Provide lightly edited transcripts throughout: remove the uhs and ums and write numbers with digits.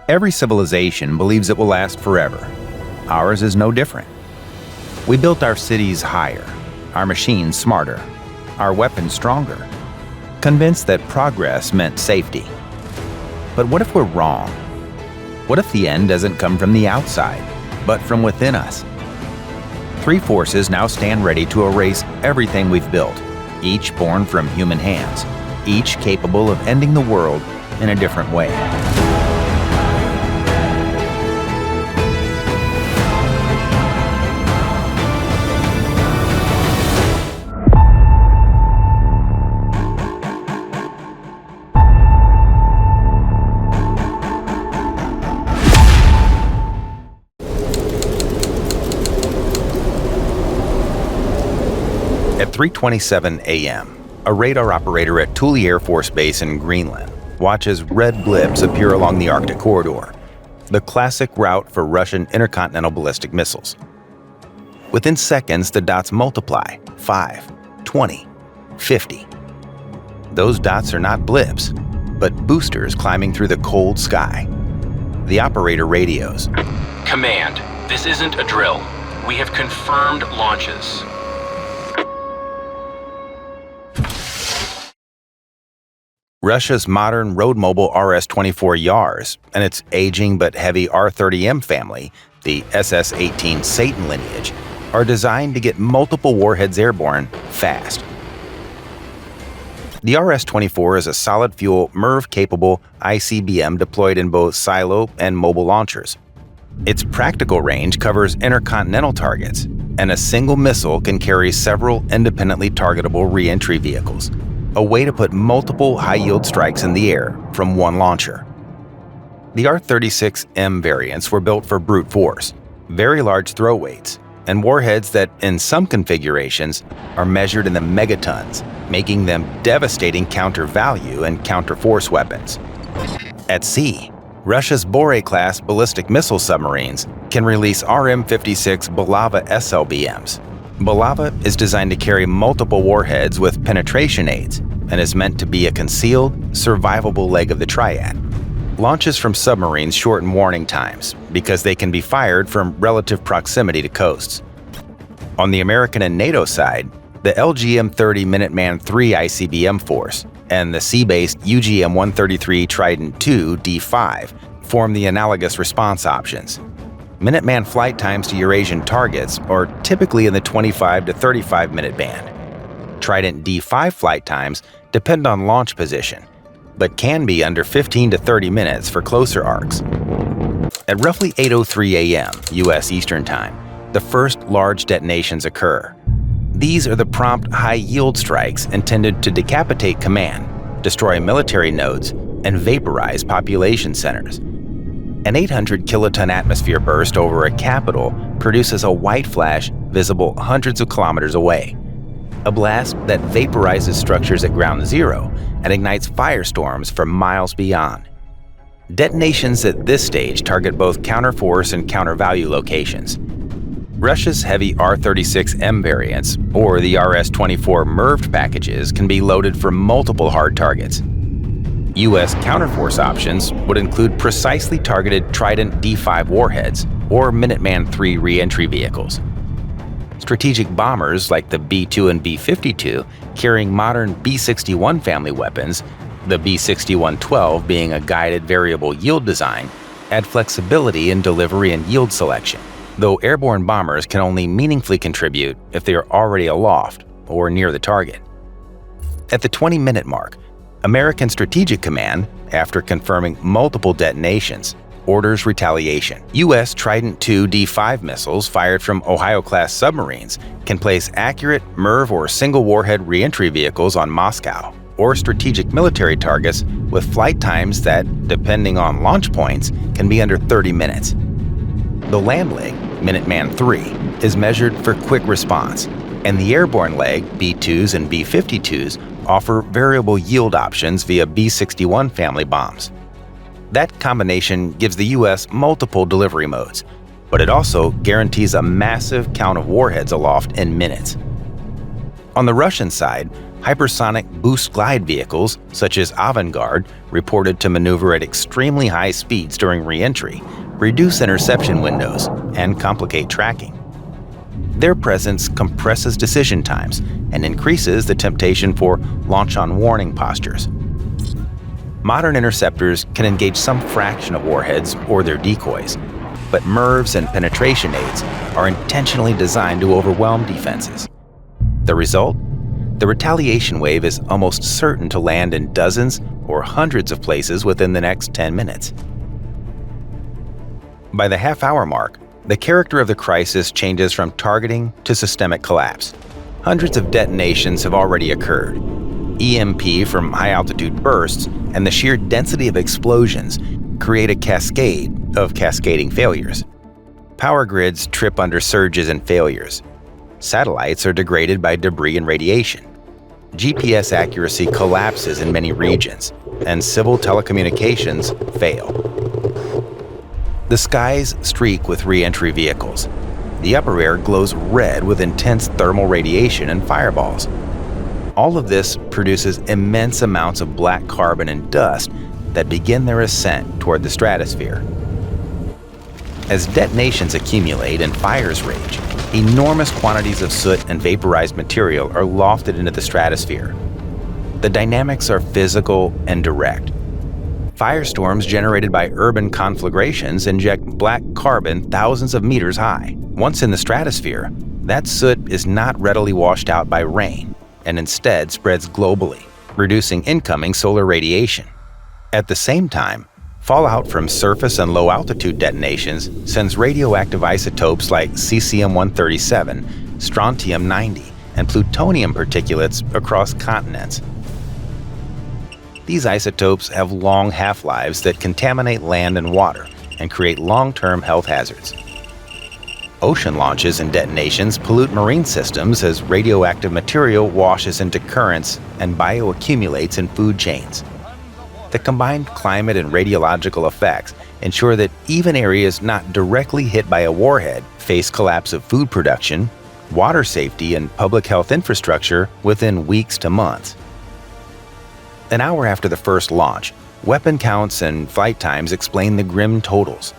Every civilization believes it will last forever. Ours is no different. We built our cities higher, our machines smarter, our weapons stronger, convinced that progress meant safety. But what if we're wrong? What if the end doesn't come from the outside, but from within us? Three forces now stand ready to erase everything we've built, each born from human hands, each capable of ending the world in a different way. At 3:27 a.m., a radar operator at Thule Air Force Base in Greenland watches red blips appear along the Arctic corridor, the classic route for Russian intercontinental ballistic missiles. Within seconds, the dots multiply: 5, 20, 50. Those dots are not blips, but boosters climbing through the cold sky. The operator radios. Command, this isn't a drill. We have confirmed launches. Russia's modern road-mobile RS-24 Yars and its aging but heavy R-30M family, the SS-18 Satan lineage, are designed to get multiple warheads airborne fast. The RS-24 is a solid-fuel, MIRV-capable ICBM deployed in both silo and mobile launchers. Its practical range covers intercontinental targets, and a single missile can carry several independently targetable re-entry vehicles, a way to put multiple high-yield strikes in the air from one launcher. The R-36M variants were built for brute force, very large throw weights, and warheads that, in some configurations, are measured in the megatons, making them devastating counter-value and counter-force weapons. At sea, Russia's Bore-class ballistic missile submarines can release RM-56 Bulava SLBMs. Bulava is designed to carry multiple warheads with penetration aids and is meant to be a concealed, survivable leg of the triad. Launches from submarines shorten warning times because they can be fired from relative proximity to coasts. On the American and NATO side, the LGM-30 Minuteman III ICBM force and the sea-based UGM-133 Trident II D5 form the analogous response options. Minuteman flight times to Eurasian targets are typically in the 25 to 35-minute band. Trident D5 flight times depend on launch position, but can be under 15 to 30 minutes for closer arcs. At roughly 8:03 a.m. U.S. Eastern Time, the first large detonations occur. These are the prompt high-yield strikes intended to decapitate command, destroy military nodes, and vaporize population centers. An 800-kiloton atmosphere burst over a capital produces a white flash visible hundreds of kilometers away, a blast that vaporizes structures at ground zero and ignites firestorms for miles beyond. Detonations at this stage target both counterforce and counter-value locations. Russia's heavy R-36M variants, or the RS-24 MIRV packages, can be loaded for multiple hard targets. U.S. counterforce options would include precisely targeted Trident D5 warheads or Minuteman III re-entry vehicles. Strategic bombers like the B-2 and B-52 carrying modern B-61 family weapons, the B-61-12 being a guided variable yield design, add flexibility in delivery and yield selection, though airborne bombers can only meaningfully contribute if they are already aloft or near the target. At the 20-minute mark, American Strategic Command, after confirming multiple detonations, orders retaliation. U.S. Trident II D5 missiles fired from Ohio-class submarines can place accurate MIRV or single warhead re-entry vehicles on Moscow or strategic military targets with flight times that, depending on launch points, can be under 30 minutes. The land leg, Minuteman III, is measured for quick response, and the airborne leg, B-2s and B-52s, offer variable yield options via B-61 family bombs. That combination gives the U.S. multiple delivery modes, but it also guarantees a massive count of warheads aloft in minutes. On the Russian side, Hypersonic boost glide vehicles, such as Avangard, reported to maneuver at extremely high speeds during re-entry, reduce interception windows, and complicate tracking. Their presence compresses decision times and increases the temptation for launch-on-warning postures. Modern interceptors can engage some fraction of warheads or their decoys, but MIRVs and penetration aids are intentionally designed to overwhelm defenses. The result? The retaliation wave is almost certain to land in dozens or hundreds of places within the next 10 minutes. By the half-hour mark, the character of the crisis changes from targeting to systemic collapse. Hundreds of detonations have already occurred. EMP from high-altitude bursts and the sheer density of explosions create a cascade of cascading failures. Power grids trip under surges and failures. Satellites are degraded by debris and radiation. GPS accuracy collapses in many regions, and civil telecommunications fail. The skies streak with re-entry vehicles. The upper air glows red with intense thermal radiation and fireballs. All of this produces immense amounts of black carbon and dust that begin their ascent toward the stratosphere. As detonations accumulate and fires rage, enormous quantities of soot and vaporized material are lofted into the stratosphere. The dynamics are physical and direct. Firestorms generated by urban conflagrations inject black carbon thousands of meters high. Once in the stratosphere, that soot is not readily washed out by rain and instead spreads globally, reducing incoming solar radiation. At the same time, fallout from surface and low-altitude detonations sends radioactive isotopes like cesium-137, strontium-90, and plutonium particulates across continents. These isotopes have long half-lives that contaminate land and water and create long-term health hazards. Ocean launches and detonations pollute marine systems as radioactive material washes into currents and bioaccumulates in food chains. The combined climate and radiological effects ensure that even areas not directly hit by a warhead face collapse of food production, water safety, and public health infrastructure within weeks to months. An hour after the first launch, weapon counts and flight times explain the grim totals.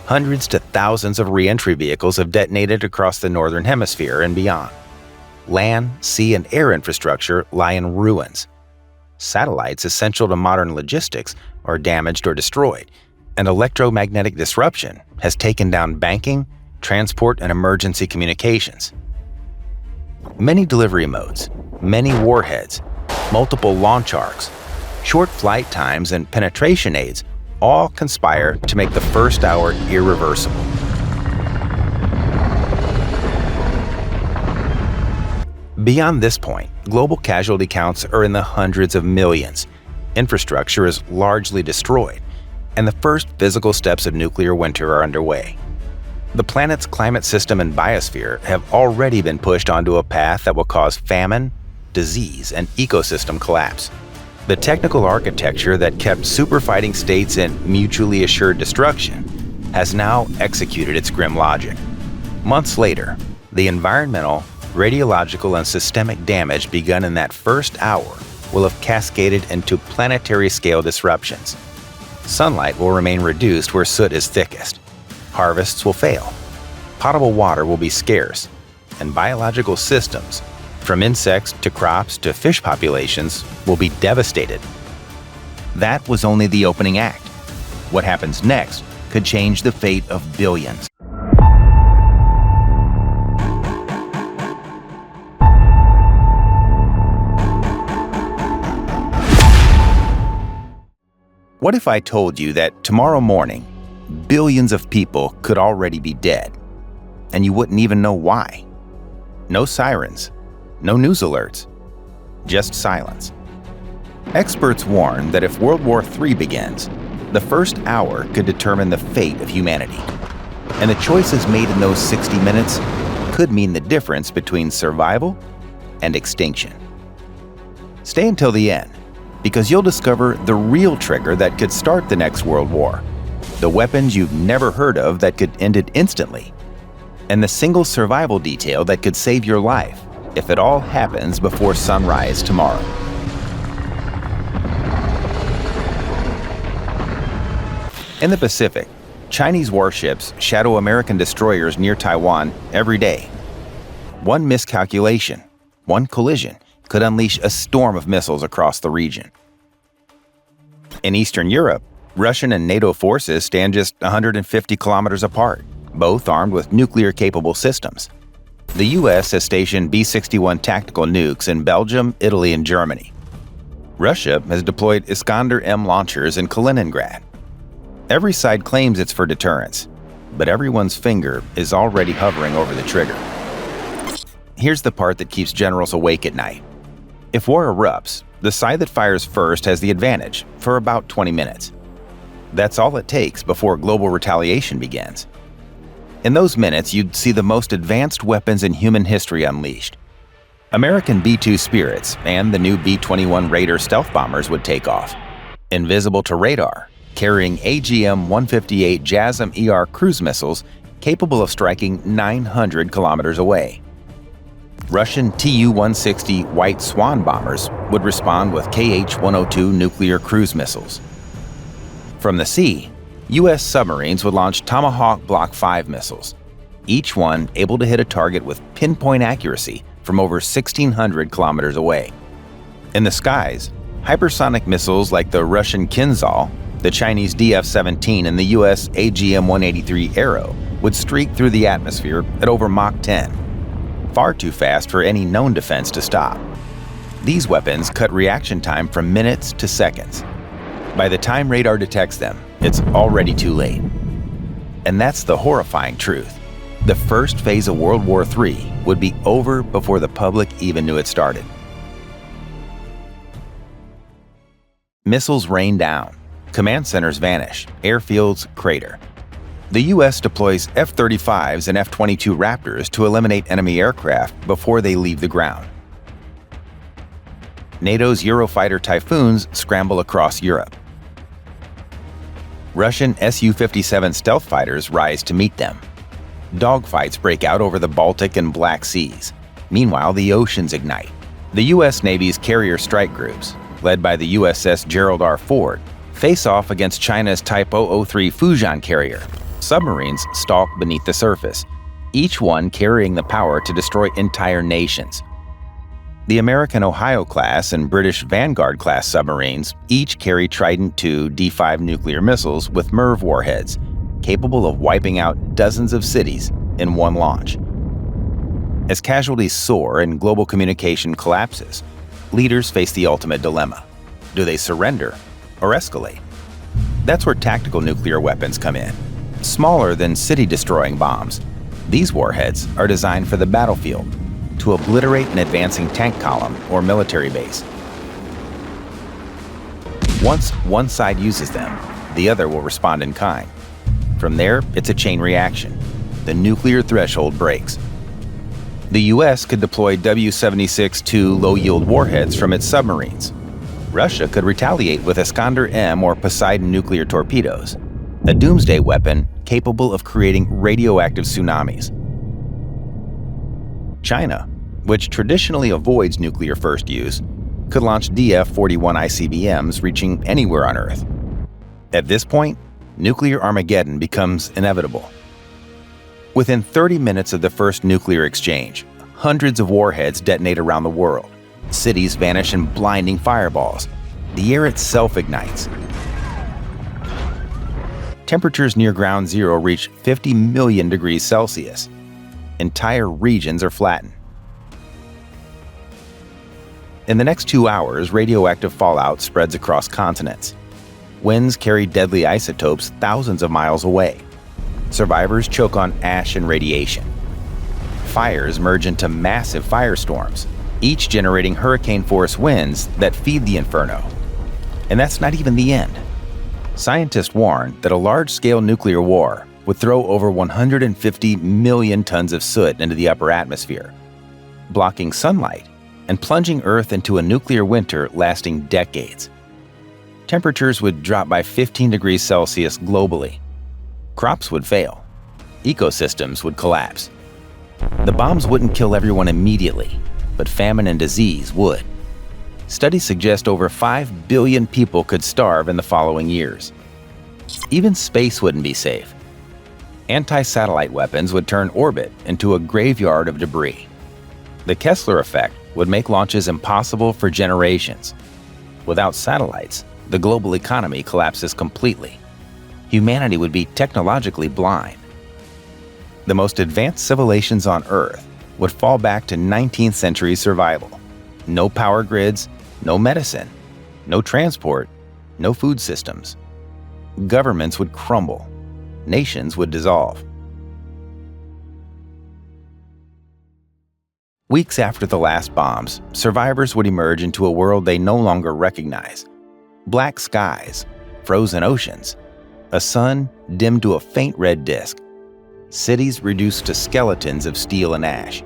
Hundreds to thousands of re-entry vehicles have detonated across the Northern Hemisphere and beyond. Land, sea, and air infrastructure lie in ruins. Satellites essential to modern logistics are damaged or destroyed, and electromagnetic disruption has taken down banking, transport, and emergency communications. Many delivery modes, many warheads, multiple launch arcs, short flight times, and penetration aids all conspire to make the first hour irreversible. Beyond this point, global casualty counts are in the hundreds of millions. Infrastructure is largely destroyed, and the first physical steps of nuclear winter are underway. The planet's climate system and biosphere have already been pushed onto a path that will cause famine, disease, and ecosystem collapse. The technical architecture that kept superfighting states in mutually assured destruction has now executed its grim logic. Months later, the environmental, radiological, and systemic damage begun in that first hour will have cascaded into planetary-scale disruptions. Sunlight will remain reduced where soot is thickest. Harvests will fail. Potable water will be scarce, and biological systems, from insects to crops to fish populations, will be devastated. That was only the opening act. What happens next could change the fate of billions. What if I told you that tomorrow morning, billions of people could already be dead, and you wouldn't even know why? No sirens, no news alerts, just silence. Experts warn that if World War III begins, the first hour could determine the fate of humanity, and the choices made in those 60 minutes could mean the difference between survival and extinction. Stay until the end, because you'll discover the real trigger that could start the next World War, the weapons you've never heard of that could end it instantly, and the single survival detail that could save your life if it all happens before sunrise tomorrow. In the Pacific, Chinese warships shadow American destroyers near Taiwan every day. One miscalculation, one collision, could unleash a storm of missiles across the region. In Eastern Europe, Russian and NATO forces stand just 150 kilometers apart, both armed with nuclear-capable systems. The U.S. has stationed B-61 tactical nukes in Belgium, Italy, and Germany. Russia has deployed Iskander-M launchers in Kaliningrad. Every side claims it's for deterrence, but everyone's finger is already hovering over the trigger. Here's the part that keeps generals awake at night. If war erupts, the side that fires first has the advantage for about 20 minutes. That's all it takes before global retaliation begins. In those minutes, you'd see the most advanced weapons in human history unleashed. American B-2 Spirits and the new B-21 Raider stealth bombers would take off, invisible to radar, carrying AGM-158 JASSM-ER cruise missiles capable of striking 900 kilometers away. Russian Tu-160 White Swan bombers would respond with KH-102 nuclear cruise missiles. From the sea, U.S. submarines would launch Tomahawk Block 5 missiles, each one able to hit a target with pinpoint accuracy from over 1,600 kilometers away. In the skies, hypersonic missiles like the Russian Kinzhal, the Chinese DF-17, and the U.S. AGM-183 Arrow would streak through the atmosphere at over Mach 10, far too fast for any known defense to stop. These weapons cut reaction time from minutes to seconds. By the time radar detects them, it's already too late. And that's the horrifying truth. The first phase of World War III would be over before the public even knew it started. Missiles rain down. Command centers vanish. Airfields crater. The U.S. deploys F-35s and F-22 Raptors to eliminate enemy aircraft before they leave the ground. NATO's Eurofighter Typhoons scramble across Europe. Russian Su-57 stealth fighters rise to meet them. Dogfights break out over the Baltic and Black Seas. Meanwhile, the oceans ignite. The U.S. Navy's carrier strike groups, led by the USS Gerald R. Ford, face off against China's Type 003 Fujian carrier. Submarines stalk beneath the surface, each one carrying the power to destroy entire nations. The American Ohio-class and British Vanguard-class submarines each carry Trident II D5 nuclear missiles with MIRV warheads, capable of wiping out dozens of cities in one launch. As casualties soar and global communication collapses, leaders face the ultimate dilemma. Do they surrender or escalate? That's where tactical nuclear weapons come in. Smaller than city-destroying bombs, these warheads are designed for the battlefield, to obliterate an advancing tank column or military base. Once one side uses them, the other will respond in kind. From there, it's a chain reaction. The nuclear threshold breaks. The U.S. could deploy W-76-2 low-yield warheads from its submarines. Russia could retaliate with Iskander-M or Poseidon nuclear torpedoes, a doomsday weapon capable of creating radioactive tsunamis. China, which traditionally avoids nuclear first use, could launch DF-41 ICBMs reaching anywhere on Earth. At this point, nuclear Armageddon becomes inevitable. Within 30 minutes of the first nuclear exchange, hundreds of warheads detonate around the world. Cities vanish in blinding fireballs. The air itself ignites. Temperatures near ground zero reach 50 million degrees Celsius. Entire regions are flattened. In the next 2 hours, radioactive fallout spreads across continents. Winds carry deadly isotopes thousands of miles away. Survivors choke on ash and radiation. Fires merge into massive firestorms, each generating hurricane-force winds that feed the inferno. And that's not even the end. Scientists warn that a large-scale nuclear war would throw over 150 million tons of soot into the upper atmosphere, blocking sunlight and plunging Earth into a nuclear winter lasting decades. Temperatures would drop by 15 degrees Celsius globally. Crops would fail. Ecosystems would collapse. The bombs wouldn't kill everyone immediately, but famine and disease would. Studies suggest over 5 billion people could starve in the following years. Even space wouldn't be safe. Anti-satellite weapons would turn orbit into a graveyard of debris. The Kessler effect would make launches impossible for generations. Without satellites, the global economy collapses completely. Humanity would be technologically blind. The most advanced civilizations on Earth would fall back to 19th century survival. No power grids, no medicine, no transport, no food systems. Governments would crumble. Nations would dissolve. Weeks after the last bombs, survivors would emerge into a world they no longer recognize. Black skies, frozen oceans, a sun dimmed to a faint red disk, cities reduced to skeletons of steel and ash.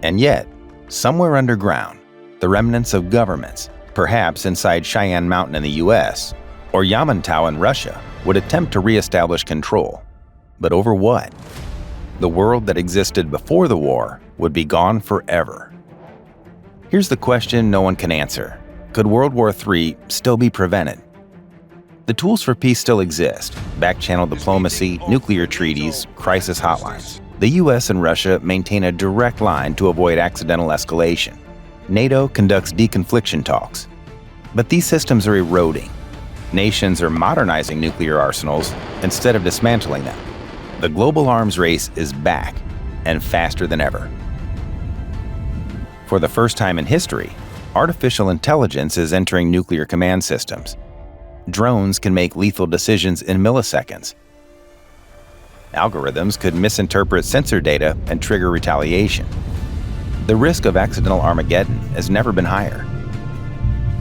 And yet, somewhere underground, the remnants of governments, perhaps inside Cheyenne Mountain in the US, or Yamantau in Russia, would attempt to re-establish control. But over what? The world that existed before the war would be gone forever. Here's the question no one can answer. Could World War III still be prevented? The tools for peace still exist: back-channel diplomacy, nuclear treaties, crisis hotlines. The US and Russia maintain a direct line to avoid accidental escalation. NATO conducts deconfliction talks. But these systems are eroding. Nations are modernizing nuclear arsenals instead of dismantling them. The global arms race is back, and faster than ever. For the first time in history, artificial intelligence is entering nuclear command systems. Drones can make lethal decisions in milliseconds. Algorithms could misinterpret sensor data and trigger retaliation. The risk of accidental Armageddon has never been higher.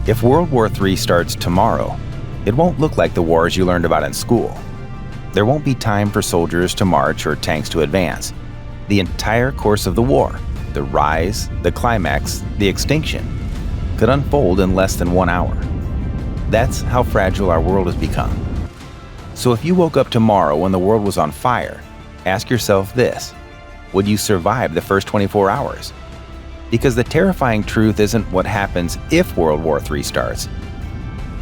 If World War III starts tomorrow, it won't look like the wars you learned about in school. There won't be time for soldiers to march or tanks to advance. The entire course of the war, the rise, the climax, the extinction, could unfold in less than 1 hour. That's how fragile our world has become. So if you woke up tomorrow when the world was on fire, ask yourself this: would you survive the first 24 hours? Because the terrifying truth isn't what happens if World War III starts.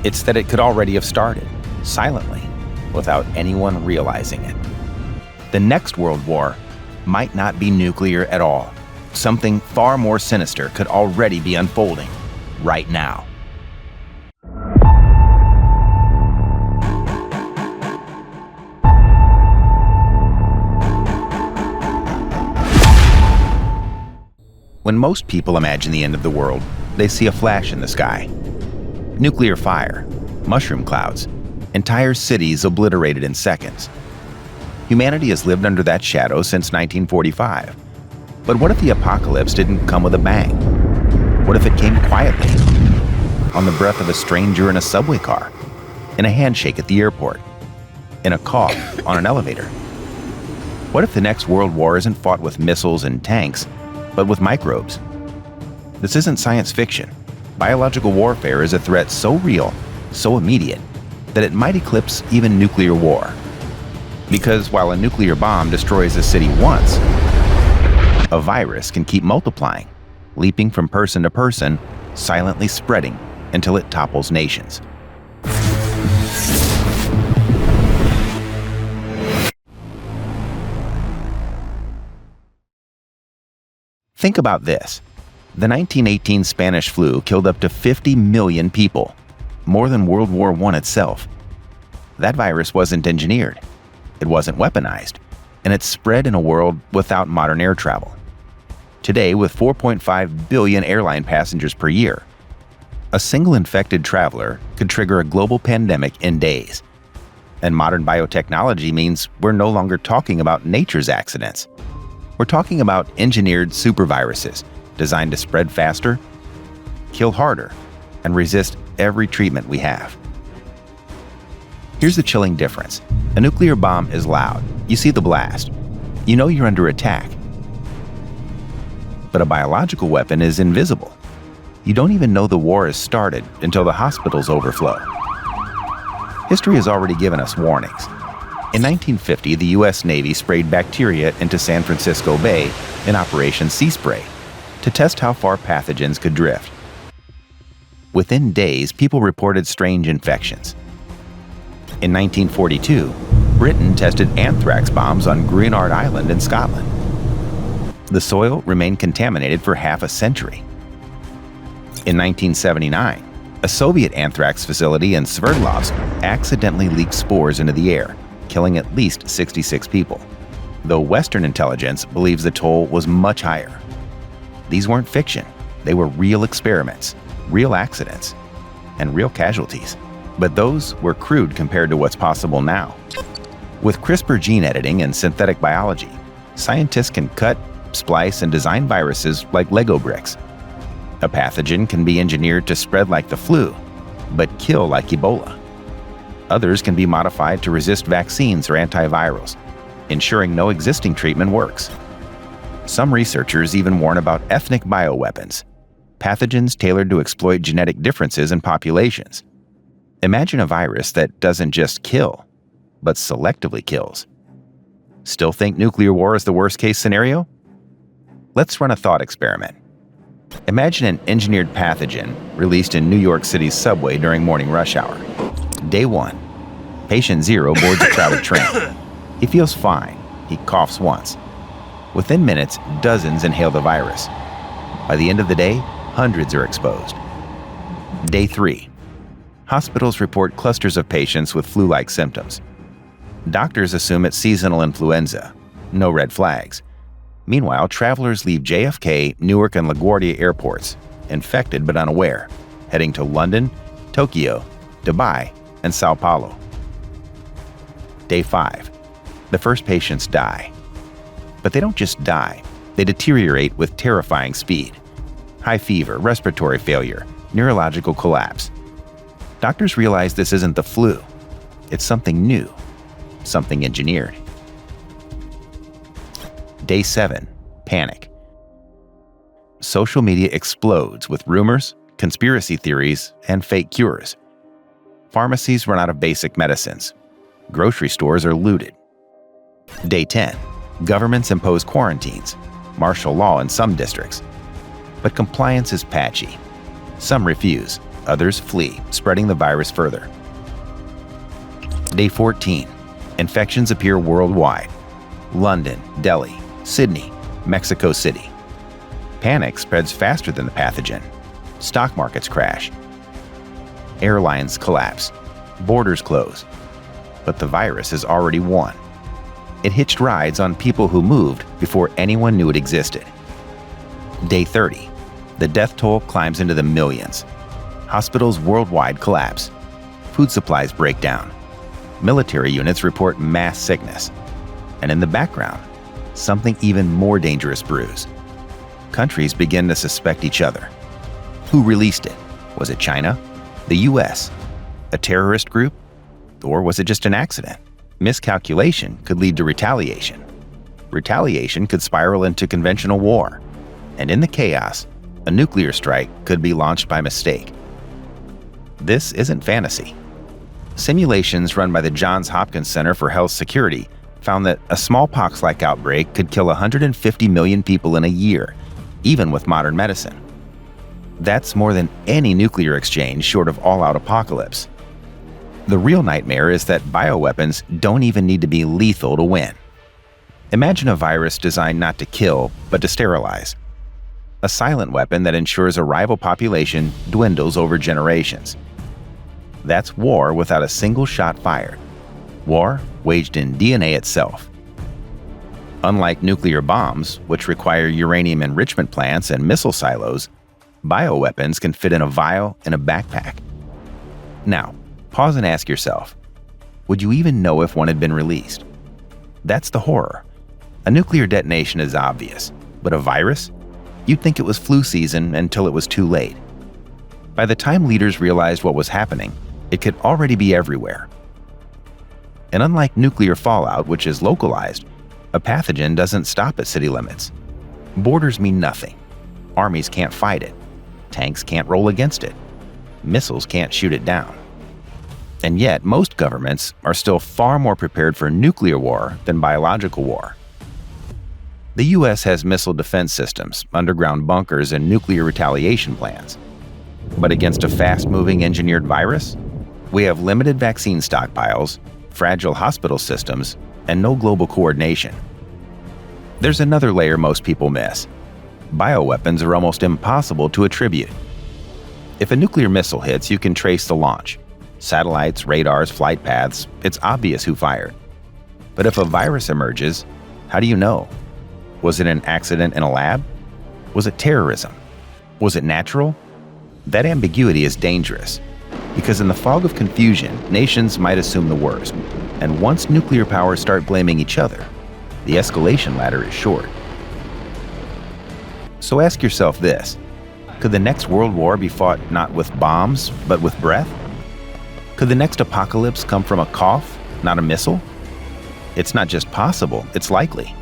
It's that it could already have started, silently, without anyone realizing it. The next World War might not be nuclear at all. Something far more sinister could already be unfolding right now. When most people imagine the end of the world, they see a flash in the sky. Nuclear fire, mushroom clouds, entire cities obliterated in seconds. Humanity has lived under that shadow since 1945. But what if the apocalypse didn't come with a bang? What if it came quietly? On the breath of a stranger in a subway car, in a handshake at the airport, in a cough on an elevator? What if the next world war isn't fought with missiles and tanks, but with microbes? This isn't science fiction. Biological warfare is a threat so real, so immediate, that it might eclipse even nuclear war. Because while a nuclear bomb destroys a city once, a virus can keep multiplying, leaping from person to person, silently spreading until it topples nations. Think about this. The 1918 Spanish flu killed up to 50 million people, more than World War I itself. That virus wasn't engineered, it wasn't weaponized, and it spread in a world without modern air travel. Today, with 4.5 billion airline passengers per year, a single infected traveler could trigger a global pandemic in days. And modern biotechnology means we're no longer talking about nature's accidents. We're talking about engineered superviruses designed to spread faster, kill harder, and resist every treatment we have. Here's the chilling difference. A nuclear bomb is loud. You see the blast. You know you're under attack. But a biological weapon is invisible. You don't even know the war has started until the hospitals overflow. History has already given us warnings. In 1950, the US Navy sprayed bacteria into San Francisco Bay in Operation Sea Spray. to test how far pathogens could drift. Within days, people reported strange infections. In 1942, Britain tested anthrax bombs on Greenard Island in Scotland. The soil remained contaminated for half a century. In 1979, a Soviet anthrax facility in Sverdlovsk accidentally leaked spores into the air, killing at least 66 people, though Western intelligence believes the toll was much higher. These weren't fiction. They were real experiments, real accidents, and real casualties. But those were crude compared to what's possible now. With CRISPR gene editing and synthetic biology, scientists can cut, splice, and design viruses like Lego bricks. A pathogen can be engineered to spread like the flu, but kill like Ebola. Others can be modified to resist vaccines or antivirals, ensuring no existing treatment works. Some researchers even warn about ethnic bioweapons, pathogens tailored to exploit genetic differences in populations. Imagine a virus that doesn't just kill, but selectively kills. Still think nuclear war is the worst-case scenario? Let's run a thought experiment. Imagine an engineered pathogen released in New York City's subway during morning rush hour. Day 1. Patient 0 boards a crowded train. He feels fine. He coughs once. Within minutes, dozens inhale the virus. By the end of the day, hundreds are exposed. Day 3. Hospitals report clusters of patients with flu-like symptoms. Doctors assume it's seasonal influenza. No red flags. Meanwhile, travelers leave JFK, Newark, and LaGuardia airports, infected but unaware, heading to London, Tokyo, Dubai, and Sao Paulo. Day 5. The first patients die. But they don't just die. They deteriorate with terrifying speed. High fever, respiratory failure, neurological collapse. Doctors realize this isn't the flu. It's something new, something engineered. Day 7. Panic. Social media explodes with rumors, conspiracy theories, and fake cures. Pharmacies run out of basic medicines. Grocery stores are looted. Day 10. Governments impose quarantines, martial law in some districts. But compliance is patchy. Some refuse, others flee, spreading the virus further. Day 14. Infections appear worldwide. London, Delhi, Sydney, Mexico City. Panic spreads faster than the pathogen. Stock markets crash. Airlines collapse. Borders close. But the virus has already won. It hitched rides on people who moved before anyone knew it existed. Day 30. The death toll climbs into the millions. Hospitals worldwide collapse. Food supplies break down. Military units report mass sickness. And in the background, something even more dangerous brews. Countries begin to suspect each other. Who released it? Was it China? The US? A terrorist group? Or was it just an accident? Miscalculation could lead to retaliation. Retaliation could spiral into conventional war. And in the chaos, a nuclear strike could be launched by mistake. This isn't fantasy. Simulations run by the Johns Hopkins Center for Health Security found that a smallpox-like outbreak could kill 150 million people in a year, even with modern medicine. That's more than any nuclear exchange short of all-out apocalypse. The real nightmare is that bioweapons don't even need to be lethal to win. Imagine a virus designed not to kill, but to sterilize. A silent weapon that ensures a rival population dwindles over generations. That's war without a single shot fired. War waged in DNA itself. Unlike nuclear bombs, which require uranium enrichment plants and missile silos, bioweapons can fit in a vial in a backpack. Now, pause and ask yourself, would you even know if one had been released? That's the horror. A nuclear detonation is obvious, but a virus? You'd think it was flu season until it was too late. By the time leaders realized what was happening, it could already be everywhere. And unlike nuclear fallout, which is localized, a pathogen doesn't stop at city limits. Borders mean nothing. Armies can't fight it. Tanks can't roll against it. Missiles can't shoot it down. And yet, most governments are still far more prepared for nuclear war than biological war. The US has missile defense systems, underground bunkers, and nuclear retaliation plans. But against a fast-moving engineered virus, we have limited vaccine stockpiles, fragile hospital systems, and no global coordination. There's another layer most people miss. Bioweapons are almost impossible to attribute. If a nuclear missile hits, you can trace the launch. Satellites, radars, flight paths, it's obvious who fired. But if a virus emerges, how do you know? Was it an accident in a lab? Was it terrorism? Was it natural? That ambiguity is dangerous, because in the fog of confusion, nations might assume the worst, and once nuclear powers start blaming each other, the escalation ladder is short. So ask yourself this: could the next world war be fought not with bombs, but with breath? Could the next apocalypse come from a cough, not a missile? It's not just possible, it's likely.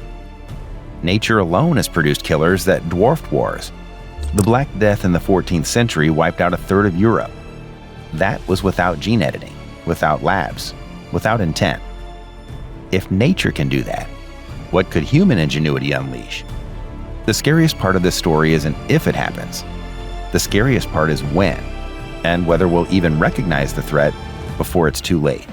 Nature alone has produced killers that dwarfed wars. The Black Death in the 14th century wiped out a third of Europe. That was without gene editing, without labs, without intent. If nature can do that, what could human ingenuity unleash? The scariest part of this story isn't if it happens. The scariest part is when, and whether we'll even recognize the threat before it's too late.